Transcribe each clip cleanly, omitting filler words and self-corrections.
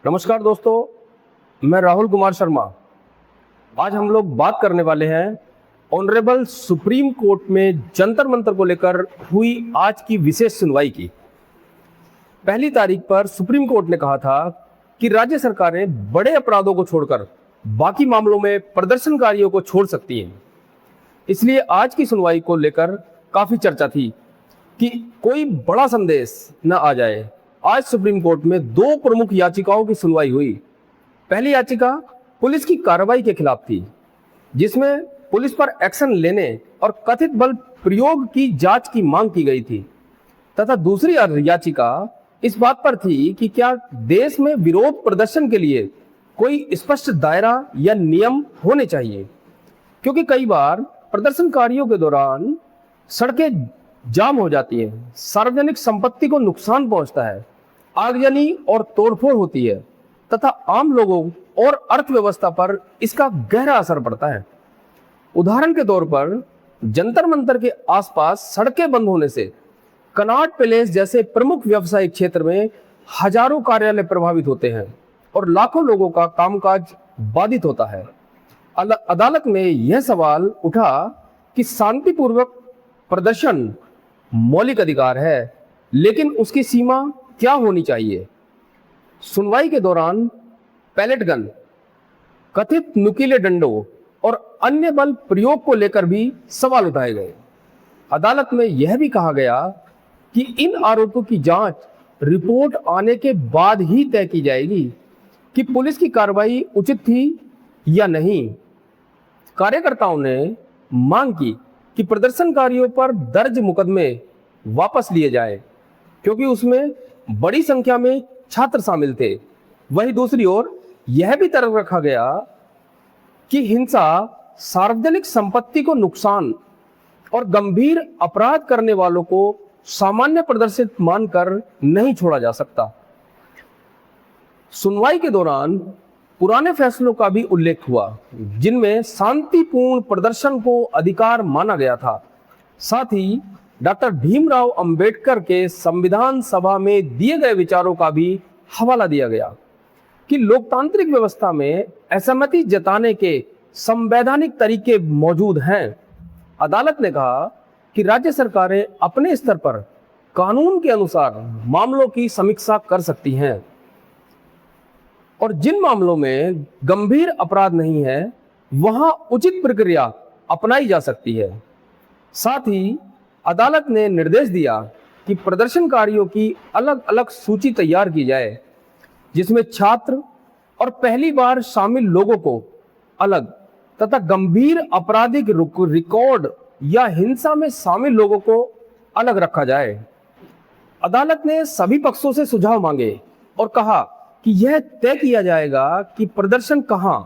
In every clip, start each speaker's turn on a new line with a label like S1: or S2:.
S1: नमस्कार दोस्तों, मैं राहुल कुमार शर्मा। आज हम लोग बात करने वाले हैं ऑनरेबल सुप्रीम कोर्ट में जंतर मंतर को लेकर हुई आज की विशेष सुनवाई की। पहली तारीख पर सुप्रीम कोर्ट ने कहा था कि राज्य सरकारें बड़े अपराधों को छोड़कर बाकी मामलों में प्रदर्शनकारियों को छोड़ सकती हैं। इसलिए आज की सुनवाई को लेकर काफी चर्चा थी कि कोई बड़ा संदेश न आ जाए। आज सुप्रीम कोर्ट में दो प्रमुख याचिकाओं की सुनवाई हुई। पहली याचिका पुलिस की कार्रवाई के खिलाफ थी, जिसमें पुलिस पर एक्शन लेने और कथित बल प्रयोग की जांच की मांग की गई थी, तथा दूसरी याचिका इस बात पर थी कि क्या देश में विरोध प्रदर्शन के लिए कोई स्पष्ट दायरा या नियम होने चाहिए, क्योंकि कई बार प्रदर्शनकारियों के दौरान सड़कें जाम हो जाती हैं, सार्वजनिक संपत्ति को नुकसान पहुंचता है, आगजनी और तोड़फोड़ होती है तथा आम लोगों और अर्थव्यवस्था पर इसका गहरा असर पड़ता है। उदाहरण के तौर पर जंतर मंतर के आसपास सड़कें बंद होने से कनॉट पैलेस जैसे प्रमुख व्यावसायिक क्षेत्र में हजारों कार्यालय प्रभावित होते हैं और लाखों लोगों का कामकाज बाधित होता है। अदालत में यह सवाल उठा कि शांतिपूर्वक प्रदर्शन मौलिक अधिकार है, लेकिन उसकी सीमा क्या होनी चाहिए। सुनवाई के दौरान पैलेट गन, कथित नुकीले डंडों और अन्य बल प्रयोग को लेकर भी सवाल उठाए गए। अदालत में यह भी कहा गया कि इन आरोपों की जांच रिपोर्ट आने के बाद ही तय की जाएगी कि पुलिस की कार्रवाई उचित थी या नहीं। कार्यकर्ताओं ने मांग की कि प्रदर्शनकारियों पर दर्ज मुकदमे वापस लिए जाए, क्योंकि उसमें बड़ी संख्या में छात्र शामिल थे। वहीं दूसरी ओर यह भी तर्क रखा गया कि हिंसा, सार्वजनिक संपत्ति को नुकसान और गंभीर अपराध करने वालों को सामान्य प्रदर्शित मानकर नहीं छोड़ा जा सकता। सुनवाई के दौरान पुराने फैसलों का भी उल्लेख हुआ, जिनमें शांतिपूर्ण प्रदर्शन को अधिकार माना गया था। साथ ही डॉक्टर भीमराव अंबेडकर के संविधान सभा में दिए गए विचारों का भी हवाला दिया गया कि लोकतांत्रिक व्यवस्था में असहमति जताने के संवैधानिक तरीके मौजूद हैं। अदालत ने कहा कि राज्य सरकारें अपने स्तर पर कानून के अनुसार मामलों की समीक्षा कर सकती हैं और जिन मामलों में गंभीर अपराध नहीं है, वहां उचित प्रक्रिया अपनाई जा सकती है। साथ ही अदालत ने निर्देश दिया कि प्रदर्शनकारियों की अलग अलग सूची तैयार की जाए, जिसमें छात्र और पहली बार शामिल लोगों को अलग तथा गंभीर आपराधिक रिकॉर्ड या हिंसा में शामिल लोगों को अलग रखा जाए। अदालत ने सभी पक्षों से सुझाव मांगे और कहा कि यह तय किया जाएगा कि प्रदर्शन कहां,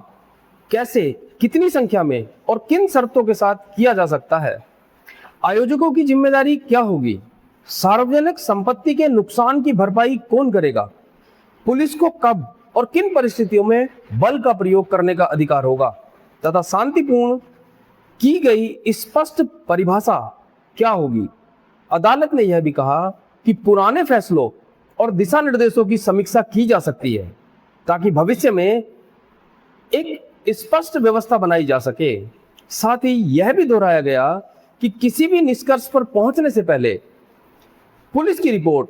S1: कैसे, कितनी संख्या में और किन शर्तों के साथ किया जा सकता है। आयोजकों की जिम्मेदारी क्या होगी, सार्वजनिक संपत्ति के नुकसान की भरपाई कौन करेगा, पुलिस को कब और किन परिस्थितियों में बल का प्रयोग करने का अधिकार होगा तथा शांतिपूर्ण की गई स्पष्ट परिभाषा क्या होगी। अदालत ने यह भी कहा कि पुराने फैसलों और दिशा निर्देशों की समीक्षा की जा सकती है, ताकि भविष्य में एक स्पष्ट व्यवस्था बनाई जा सके। साथ ही यह भी दोहराया गया कि किसी भी निष्कर्ष पर पहुंचने से पहले पुलिस की रिपोर्ट,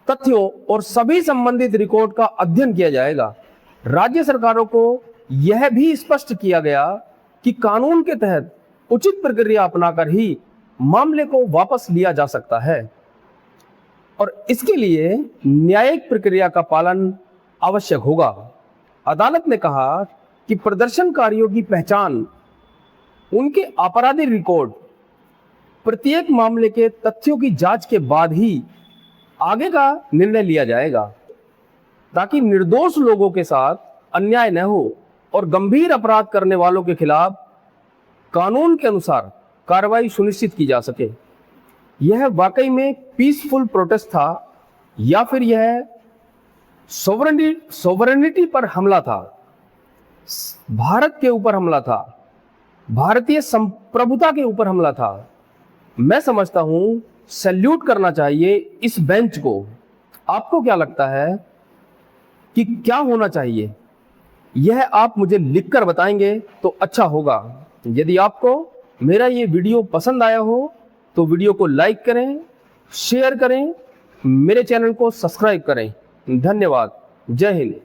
S1: तथ्यों और सभी संबंधित रिकॉर्ड का अध्ययन किया जाएगा। राज्य सरकारों को यह भी स्पष्ट किया गया कि कानून के तहत उचित प्रक्रिया अपनाकर ही मामले को वापस लिया जा सकता है और इसके लिए न्यायिक प्रक्रिया का पालन आवश्यक होगा। अदालत ने कहा कि प्रदर्शनकारियों की पहचान, उनके आपराधिक रिकॉर्ड, प्रत्येक मामले के तथ्यों की जांच के बाद ही आगे का निर्णय लिया जाएगा, ताकि निर्दोष लोगों के साथ अन्याय न हो और गंभीर अपराध करने वालों के खिलाफ कानून के अनुसार कार्रवाई सुनिश्चित की जा सके। यह वाकई में पीसफुल प्रोटेस्ट था या फिर यह सोवरेनिटी पर हमला था, भारत के ऊपर हमला था, भारतीय संप्रभुता के ऊपर हमला था। मैं समझता हूं सैल्यूट करना चाहिए इस बेंच को। आपको क्या लगता है, कि क्या होना चाहिए, यह आप मुझे लिखकर बताएंगे तो अच्छा होगा। यदि आपको मेरा ये वीडियो पसंद आया हो तो वीडियो को लाइक करें, शेयर करें, मेरे चैनल को सब्सक्राइब करें। धन्यवाद। जय हिंद।